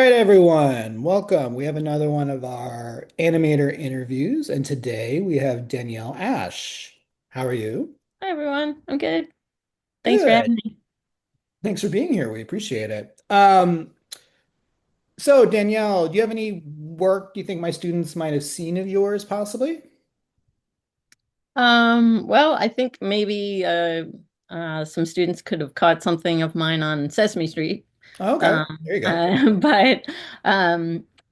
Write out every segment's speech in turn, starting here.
right, everyone, welcome. We have another one of our animator interviews, and today we have Danielle Ash. How are you? Hi everyone, I'm good. Thanks for Good. having me. Thanks for being here. We appreciate it. Danielle, do you have any work you think my students might have seen of yours, possibly? Well, I think maybe some students could have caught something of mine on Sesame Street. Oh, okay, there you go. But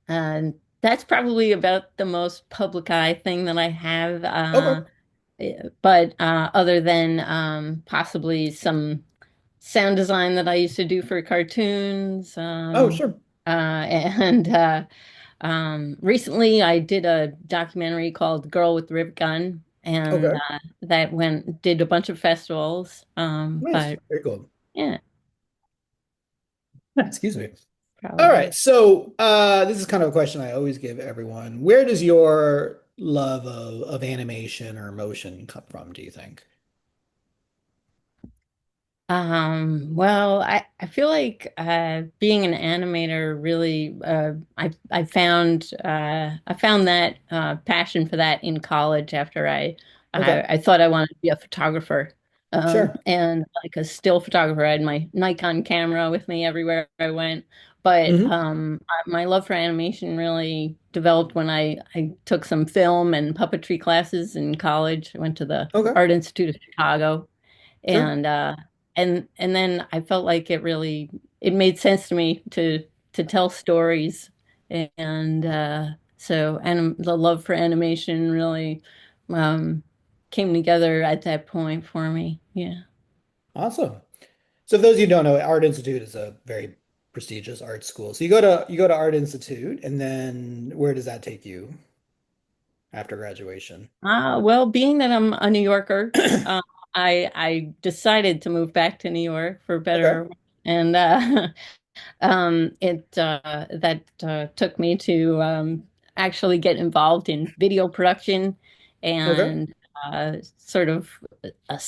and that's probably about the most public eye thing that I have. Okay. But other than possibly some sound design that I used to do for cartoons, Oh, sure. and recently I did a documentary called Girl with the Rivet Gun, and Okay. that went did a bunch of festivals. Nice. But Very cool. yeah, Excuse me. All right. probably. This is kind of a question I always give everyone. Where does your love of animation or motion come from, do you think? Well, I feel like being an animator really I found that passion for that in college after Okay. I thought I wanted to be a photographer. Sure. And like a still photographer. I had my Nikon camera with me everywhere I went. But Hmm. my love for animation really developed when I took some film and puppetry classes in college. I went to the Okay. Art Institute of Chicago Sure. and and then I felt like it made sense to me to tell stories and the love for animation really um came together at that point for me. Yeah. Awesome. So, for those of you who don't know, Art Institute is a very prestigious art school. So you go to Art Institute, and then where does that take you after graduation? Well, being that I'm a New Yorker, uh, I decided to move back to New York for Okay. better, and it that took me to actually get involved in video production Okay. and sort of a,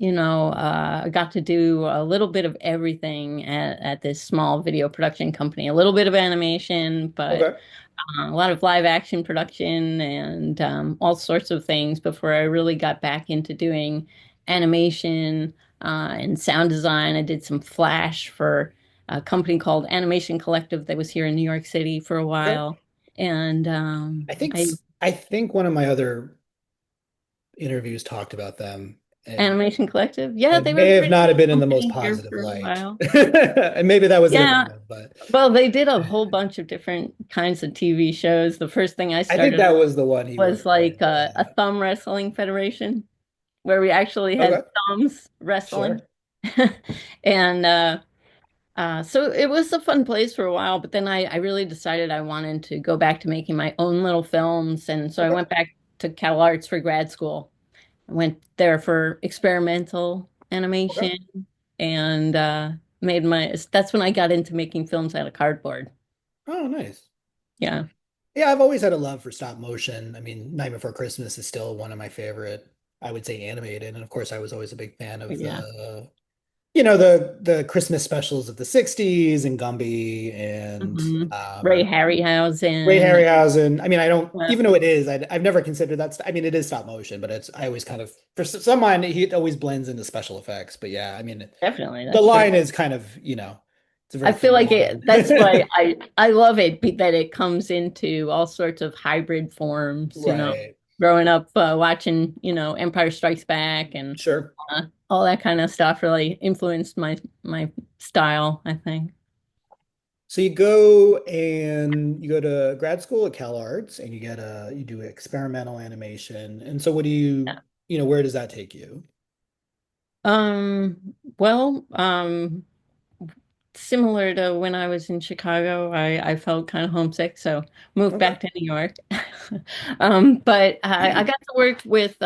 I got to do a little bit of everything at this small video production company, a little bit of animation, but Okay. a lot of live action production and all sorts of things before I really got back into doing animation and sound design. I did some Flash for a company called Animation Collective that was here in New York City for a Okay. while. And I think I I think one of my other interviews talked about them, and Animation Collective, yeah, it they were may a have pretty not have big been in the most company here positive for a light. while. And maybe that was a different Yeah, one, but well, they did a whole bunch of different kinds of TV shows. The first thing I I think started that was the one he was worked with. like a thumb wrestling federation where we actually had Okay. thumbs Sure. wrestling. And so it was a fun place for a while, but then I really decided I wanted to go back to making my own little films. And so I Okay. went back to Cal Arts for grad school. I went there for experimental Okay. animation and that's when I got into making films out of cardboard. Oh, nice. Yeah. Yeah, I've always had a love for stop motion. I mean, Night Before Christmas is still one of my favorite, I would say, animated. And of course, I was always a big fan of Yeah. the Christmas specials of the 60s and Gumby and hmm Ray Ray Harryhausen. Harryhausen. I mean, I don't, Yeah, even though it is, I've never considered that. I mean, it is stop motion, but I always kind of, for some mind, it always blends into special effects. But yeah, I mean, definitely. the That's true. line is kind of, it's a I very feel thin like line. that's why I love it that it comes into all sorts of hybrid forms, Right. growing up watching, Empire Strikes Back and Sure. all that kind of stuff really influenced my style, I think. So you go to grad school at Cal Arts and you do experimental animation. And so what do where does that take you? Well, similar to when I was in Chicago, I felt kind of homesick, so moved Okay. back to New York. But I got to work with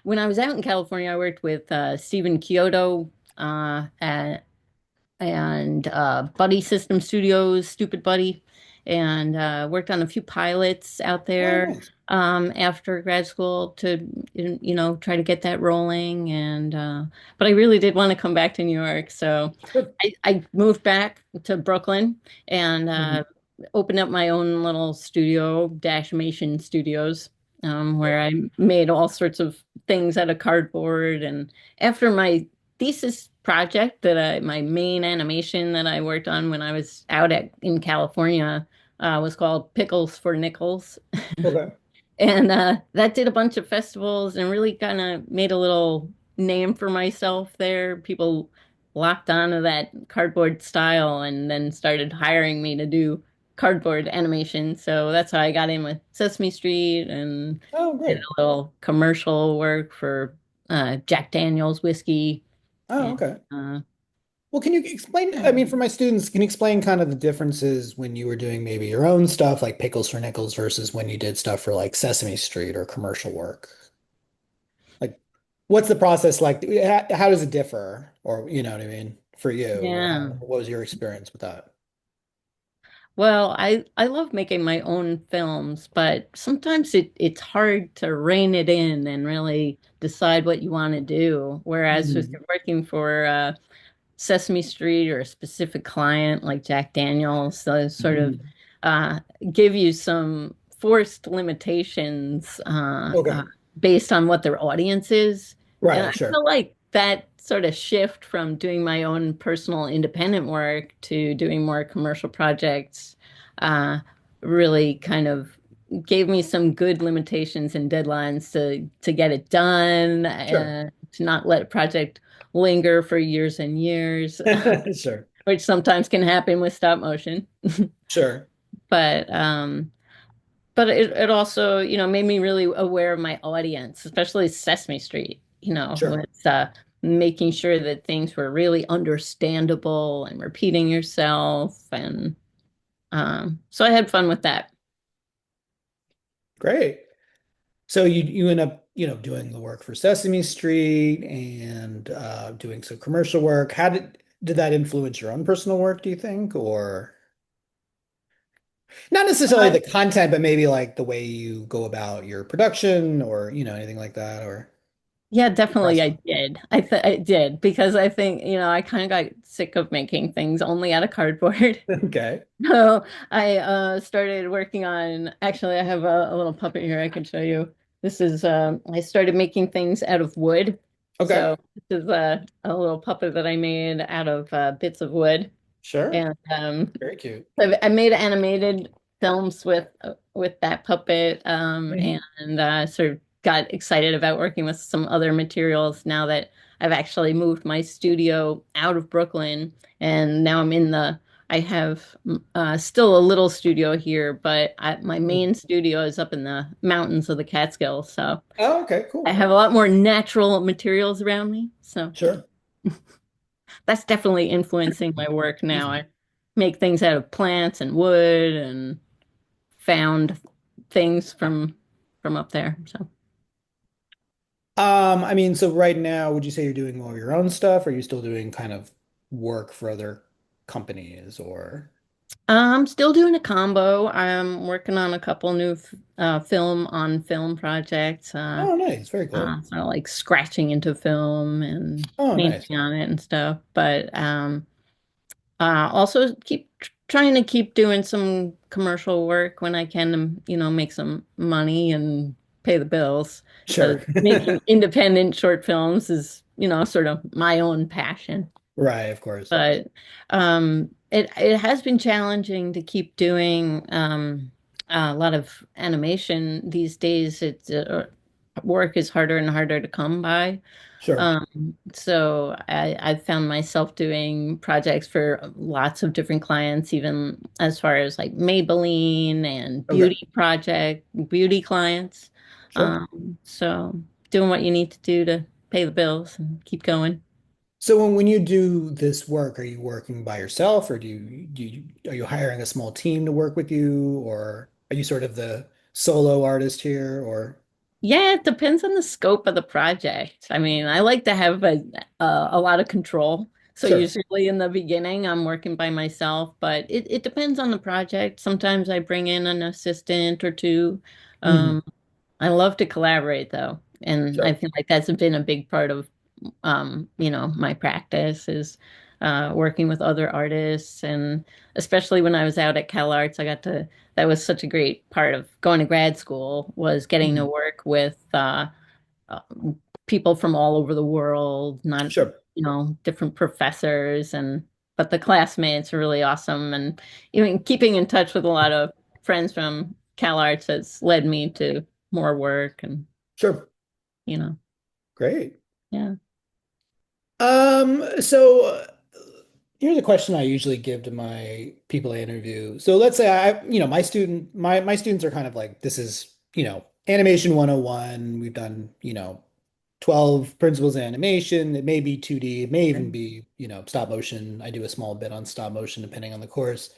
when I was out in California, I worked with Stephen Kyoto and Buddy System Studios, Stupid Buddy, and worked on a few pilots out Oh, there nice. after grad school to, try to get that rolling. But I really did want to come back to New York. So Sure. I moved back to Brooklyn and Mhm. opened up my own little studio, Dashmation Studios, where I made all sorts of things out of cardboard. And after my thesis project my main animation that I worked on when I was in California was called Pickles for Nickels. Okay. And that did a bunch of festivals and really kind of made a little name for myself there. People locked onto that cardboard style and then started hiring me to do cardboard animation. So that's how I got in with Sesame Street and Oh, did great. a little commercial work for Jack Daniel's whiskey. Oh, And okay. Well, can you explain? yeah. I mean, for my students, can you explain kind of the differences when you were doing maybe your own stuff, like Pickles for Nickels, versus when you did stuff for like Sesame Street or commercial work? Like, what's the process like? How does it differ? Or, you know what I mean, for you, or Yeah. what was your experience with that? Well, I love making my own films, but sometimes it's hard to rein it in and really decide what you want to do. Whereas if Mhm. you're working for Sesame Street or a specific client like Jack Daniels, those sort of Mhm. uh, give you some forced limitations Okay. based on what their audience is. And I Right, sure. feel like that sort of shift from doing my own personal independent work to doing more commercial projects uh, really kind of gave me some good limitations and deadlines to get it done, Sure. to not let a project linger for years and years, Sure. which sometimes can happen with stop motion. Sure. But it also, made me really aware of my audience, especially Sesame Street, Sure. with making sure that things were really understandable and repeating yourself. And so I had fun with that. Great. So you end up, doing the work for Sesame Street and doing some commercial work. How did that influence your own personal work, do you think? Or not necessarily Uh, the content, but maybe like the way you go about your production or, anything like that or yeah, the definitely I process. did. I did because I think, I kind of got sick of making things only out of cardboard. Okay. So I started working on, actually, I have a little puppet here I can show you. This is, I started making things out of wood. Okay. So this is a little puppet that I made out of bits of wood. Sure. And Very cute. I made animated films with that puppet, Hmm. and sort of got excited about working with some other materials now that I've actually moved my studio out of Brooklyn, and now I have still a little studio here, but my main studio is up in the mountains of the Catskills, so Oh, okay, I cool. have a lot more natural materials around me. So Sure. that's definitely influencing my work now. Easy. I make things out of plants and wood and found things from up there. So I mean, so right now, would you say you're doing more of your own stuff? Or are you still doing kind of work for other companies or? I'm still doing a combo. I'm working on a couple new film on film projects, Oh, nice. Very cool. sort of like scratching into film and Oh, nice. painting on it and stuff. But also keep trying to keep doing some commercial work when I can, make some money and pay the bills. Because Sure. making independent short films is, sort of my own passion. Right, of course. But it has been challenging to keep doing a lot of animation these days. It's work is harder and harder to come by. Sure. So I've found myself doing projects for lots of different clients, even as far as like Maybelline and Okay. beauty clients. Sure. So doing what you need to do to pay the bills and keep going. So when you do this work, are you working by yourself or are you hiring a small team to work with you or are you sort of the solo artist here or Yeah, it depends on the scope of the project. I mean, I like to have a lot of control. So Sure. usually in the beginning, I'm working by myself, but it depends on the project. Sometimes I bring in an assistant or two. Hmm. Um, I love to collaborate though, and I Sure. feel like that's been a big part of my practice is working with other artists, and especially when I was out at Cal Arts, that was such a great part of going to grad school was getting to Hmm. work with uh, people from all over the world, not, Sure. different professors but the classmates are really awesome. And even keeping in touch with a lot of friends from Cal Arts has led me to more work and, Sure. you know, Great. yeah. So here's a question I usually give to my people I interview. So let's say my students are kind of like, this is, animation 101. We've done, 12 principles of animation. It may be 2D, it may even be, stop motion. I do a small bit on stop motion depending on the course.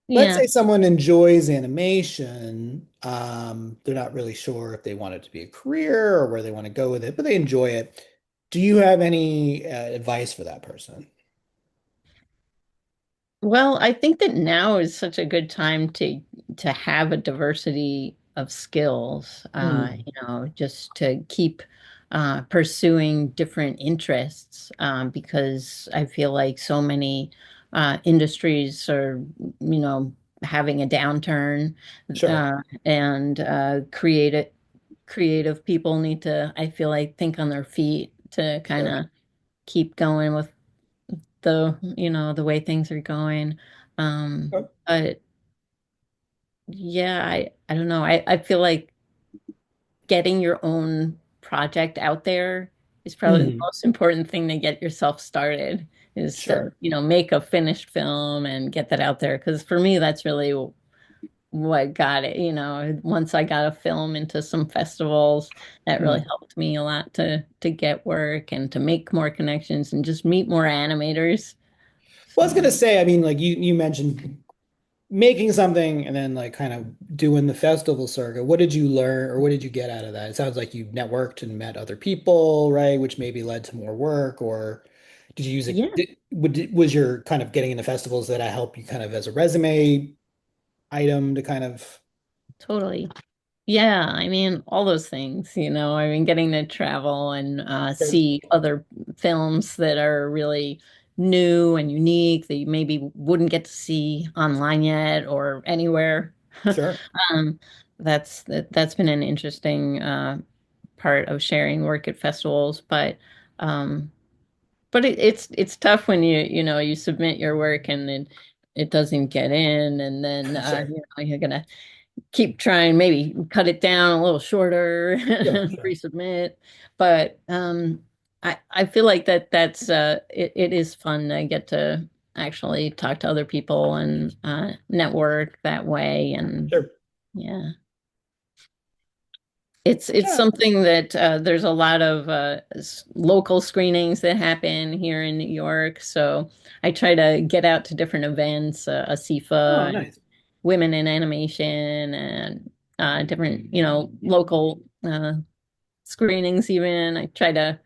Let's Yeah. say someone enjoys animation. They're not really sure if they want it to be a career or where they want to go with it, but they enjoy it. Do you have any advice for that person? Well, I think that now is such a good time to have a diversity of skills, Hmm. just to keep pursuing different interests, because I feel like so many industries are, having a downturn, Sure, and creative people need to, I feel like, think on their feet to kind sure. of keep going with the way things are going. But yeah, I don't know. I feel like getting your own project out there is probably the Hmm. most important thing to get yourself started, is to, Sure. make a finished film and get that out there. Because for me, that's really what got it. Once I got a film into some festivals, that really Hmm. helped me a lot to get work and to make more connections and just meet more animators. Well, I was So gonna say, I mean, like you mentioned making something and then like kind of doing the festival circuit. What did you learn or what did you get out of that? It sounds like you networked and met other people, right? Which maybe led to more work, or did you use it? yeah, Was your kind of getting into festivals that help you kind of as a resume item to kind of totally. Yeah, I mean, all those things, I mean, getting to travel and sure, see other films that are really new and unique that you maybe wouldn't get to see online yet or anywhere. sure. Um, that's been an interesting part of sharing work at festivals, um, but it's tough when you submit your work and it doesn't get in, and then Sure. you're gonna keep trying, maybe cut it down a little shorter Sure, and sure. resubmit. But I feel like it is fun to get to actually talk to other people and network that way. And Sure. yeah, it's Yeah. something that there's a lot of local screenings that happen here in New York. So I try to get out to different events, Oh, ASIFA and nice. Women in Animation, and different, local screenings even. I try to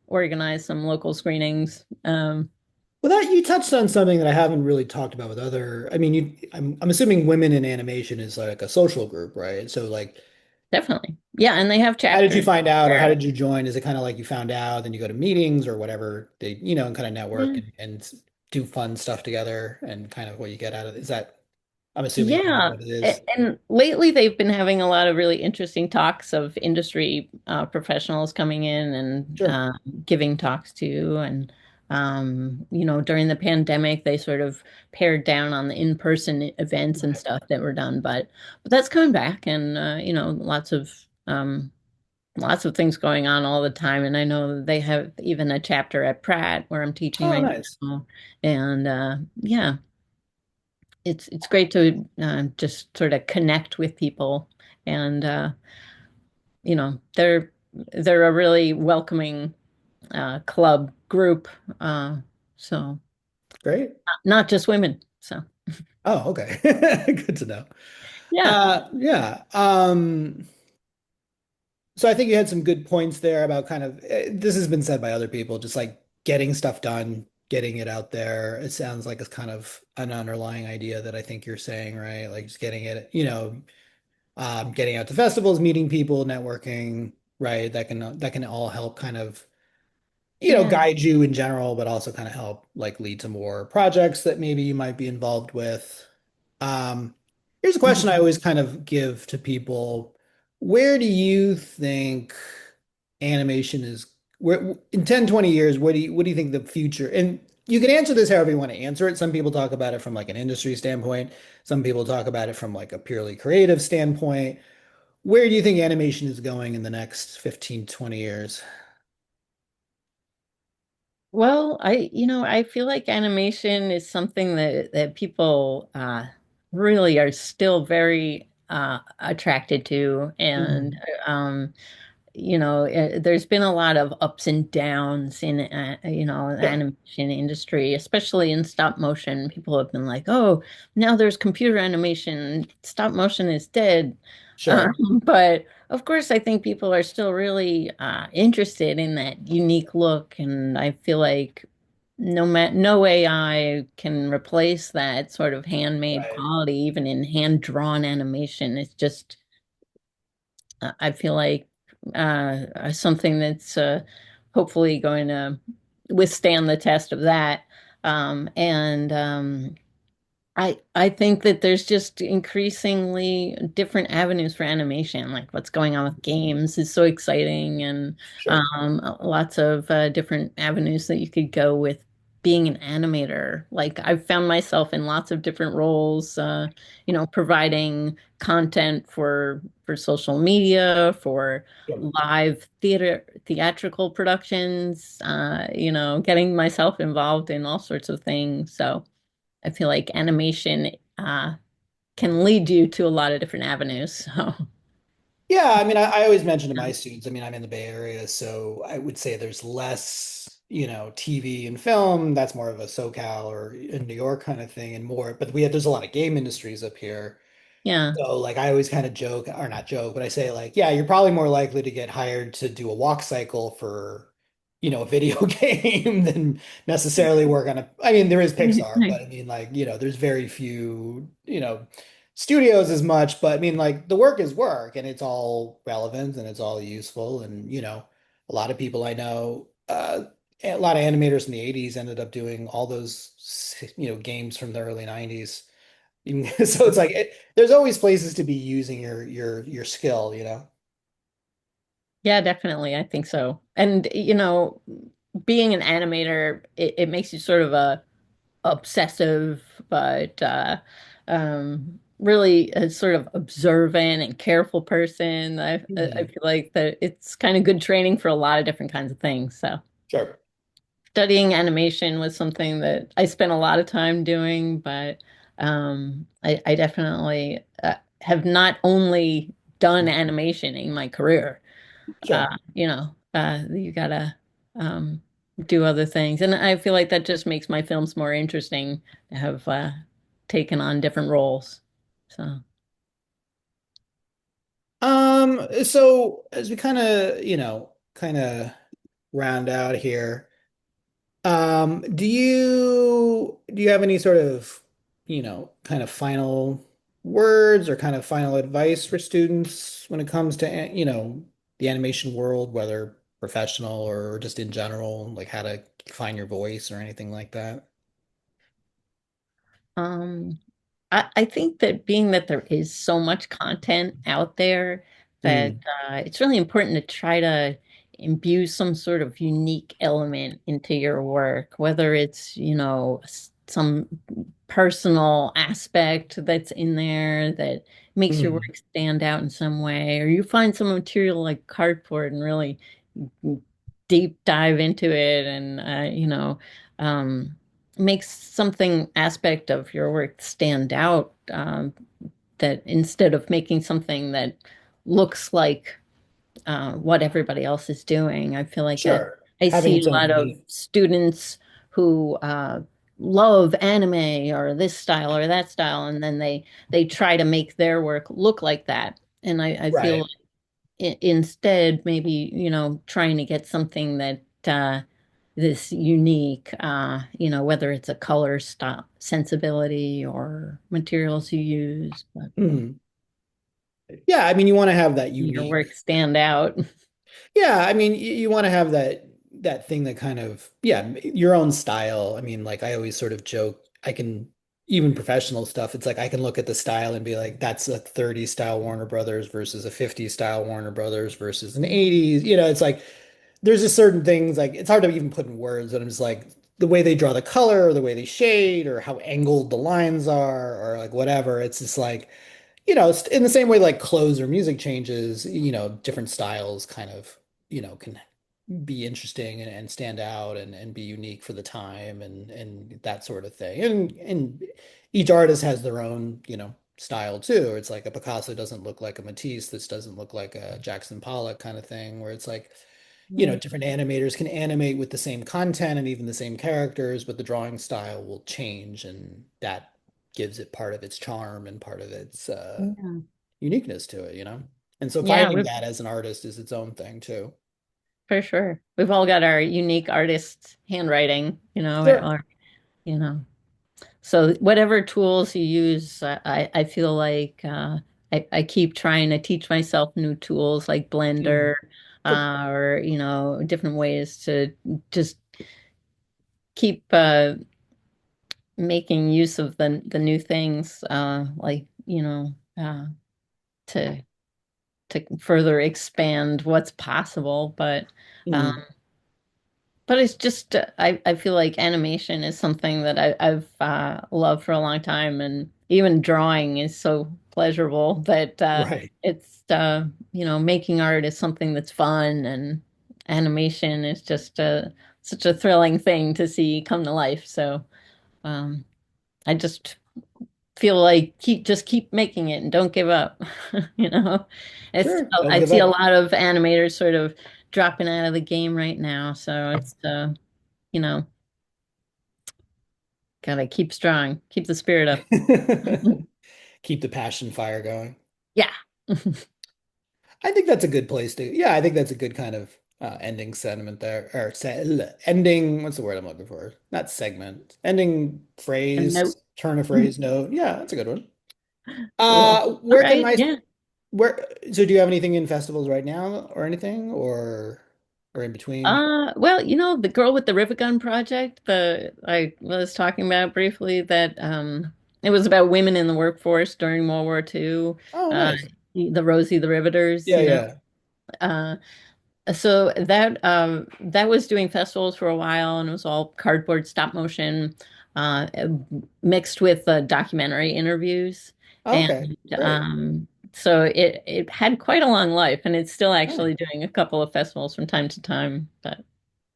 organize some local screenings. Well, that you touched on something that I haven't really talked about with other. I mean, I'm assuming women in animation is like a social group, right? So, like, Definitely. Yeah, and they have how did you chapters find out, or how everywhere. did you join? Is it kind of like you found out, then you go to meetings or whatever? They, and kind of network Yeah. and do fun stuff together, and kind of what you get out of it. Is that? I'm assuming kind of Yeah, what it is. and lately they've been having a lot of really interesting talks of industry professionals coming in and Sure. giving talks too. And during the pandemic, they sort of pared down on the in-person events and Right. stuff that were done, but that's coming back, and lots of things going on all the time. And I know they have even a chapter at Pratt where I'm teaching Oh, right nice. now, and yeah, it's great to just sort of connect with people, and they're a really welcoming club group, uh, so Great. not just women. So Oh, okay. Good to know. yeah, Yeah. So I think you had some good points there about kind of this has been said by other people, just like getting stuff done, getting it out there. It sounds like it's kind of an underlying idea that I think you're saying, right? Like just getting it, getting out to festivals, meeting people, networking, right? That can all help kind of, Yeah. guide you in general, but also kind of help like lead to more projects that maybe you might be involved with. Um, Here's a question I Mhm. always kind of give to people. Where do you think animation is where in 10, 20 years, what do you think the future? And you can answer this however you want to answer it. Some people talk about it from like an industry standpoint. Some people talk about it from like a purely creative standpoint. Where do you think animation is going in the next 15, 20 years? Well, I feel like animation is something that people really are still very attracted to, and Mhm. um, there's been a lot of ups and downs in, the Sure, animation industry, especially in stop motion. People have been like, oh, now there's computer animation. Stop motion is dead. sure. But of course, I think people are still really interested in that unique look. And I feel like no AI can replace that sort of handmade Right. quality, even in hand-drawn animation. It's just I feel like something that's hopefully going to withstand the test of that. And I think that there's just increasingly different avenues for animation. Like what's going on with games is so exciting, and Sure. lots of different avenues that you could go with being an animator. Like I've found myself in lots of different roles, providing content for social media, for Sure. live theatrical productions, getting myself involved in all sorts of things. So. I feel like animation can lead you to a lot of different avenues. So, Yeah, I mean, I always mention to my students, I mean, I'm in the Bay Area, so I would say there's less, TV and film. That's more of a SoCal or in New York kind of thing and more. But there's a lot of game industries up here. yeah. So like I always kind of joke, or not joke, but I say like, yeah, you're probably more likely to get hired to do a walk cycle for, a video game than necessarily work on I mean, there is Pixar, but I mean like, there's very few, studios as much, but I mean like the work is work and it's all relevant and it's all useful. And, a lot of people I know, a lot of animators in the 80s ended up doing all those, games from the early 90s. So it's like there's always places to be using your skill. Yeah, definitely. I think so. And, being an animator, it makes you sort of a obsessive, but really a sort of observant and careful person. I Mhm. feel like that it's kind of good training for a lot of different kinds of things. So. Sure. Studying animation was something that I spent a lot of time doing, but I definitely have not only done animation in my career. Sure. You gotta um, do other things, and I feel like that just makes my films more interesting to have taken on different roles. So. So as we kind of round out here, do you have any sort of, kind of final words or kind of final advice for students when it comes to, the animation world, whether professional or just in general, like how to find your voice or anything like that? Um, I think that being that there is so much content out there that Mm, it's really important to try to imbue some sort of unique element into your work, whether it's, some personal aspect that's in there that makes your mm, work stand out in some way, or you find some material like cardboard and really deep dive into it and, um, makes something aspect of your work stand out, that instead of making something that looks like what everybody else is doing. I feel like sure. I Having see a some lot of unique. students who love anime or this style or that style, and then they try to make their work look like that. And I feel Right. like instead maybe trying to get something that this unique, whether it's a color style sensibility or materials you use, but Mhm. Yeah, I mean, you want to have that your unique. work stand out. Yeah, I mean, you want to have that thing that kind of, yeah, your own style. I mean, like I always sort of joke, I can even professional stuff. It's like I can look at the style and be like, that's a 30 style Warner Brothers versus a 50 style Warner Brothers versus an 80s. It's like there's just certain things like it's hard to even put in words, but I'm just like the way they draw the color, or the way they shade, or how angled the lines are, or like whatever. It's just like in the same way like clothes or music changes, different styles kind of, can be interesting and stand out and be unique for the time and that sort of thing. And each artist has their own, style too. It's like a Picasso doesn't look like a Matisse, this doesn't look like a Jackson Pollock kind of thing, where it's like, Right. different animators can animate with the same content and even the same characters, but the drawing style will change, and that gives it part of its charm and part of its Yeah. uniqueness to it. And so Yeah, finding we've that as an artist is its own thing too. for sure. We've all got our unique artist handwriting, Sure. or, you know. So whatever tools you use, I feel like I keep trying to teach myself new tools like Blender, Mm. Good. or different ways to just keep making use of the new things, like to further expand what's possible. Um, Mm. But it's just I feel like animation is something that I've loved for a long time, and even drawing is so pleasurable that Right. it's making art is something that's fun, and animation is just such a thrilling thing to see come to life. So um, I just feel like keep making it and don't give up. You know, it's Sure. Don't I give see a up. lot of animators sort of dropping out of the game right now, so it's you know, gotta keep strong, keep the spirit up. Keep the passion fire going. Yeah. I think that's a good place to, yeah, I think that's a good kind of ending sentiment there, or ending, what's the word I'm looking for? Not segment, ending And phrase, note. turn of phrase, note. Yeah, that's a good one. Cool. All Where can right. my, Yeah. where, so do you have anything in festivals right now or anything, or in between? Well, the girl with the rivet gun project, the I was talking about briefly, that it was about women in the workforce during World War II, Oh, uh nice. the Rosie the Riveters, Yeah, yeah. Uh So that was doing festivals for a while, and it was all cardboard stop motion, uh, mixed with documentary interviews, and Okay, great. so it had quite a long life, and it's still Nice. actually doing a couple of festivals from time to time. But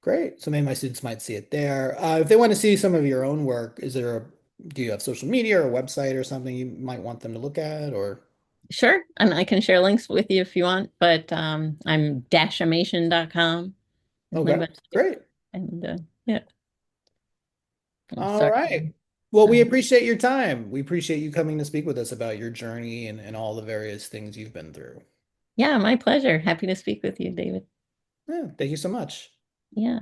Great. So maybe my students might see it there. If they want to see some of your own work, do you have social media or a website or something you might want them to look at or? sure, and I can share links with you if you want. But I'm dashamation.com is my Okay, website, great. and yeah, I'm All sorry. right. Well, we Uh, appreciate your time. We appreciate you coming to speak with us about your journey and all the various things you've been through. yeah, my pleasure. Happy to speak with you, David. Yeah, thank you so much. Yeah.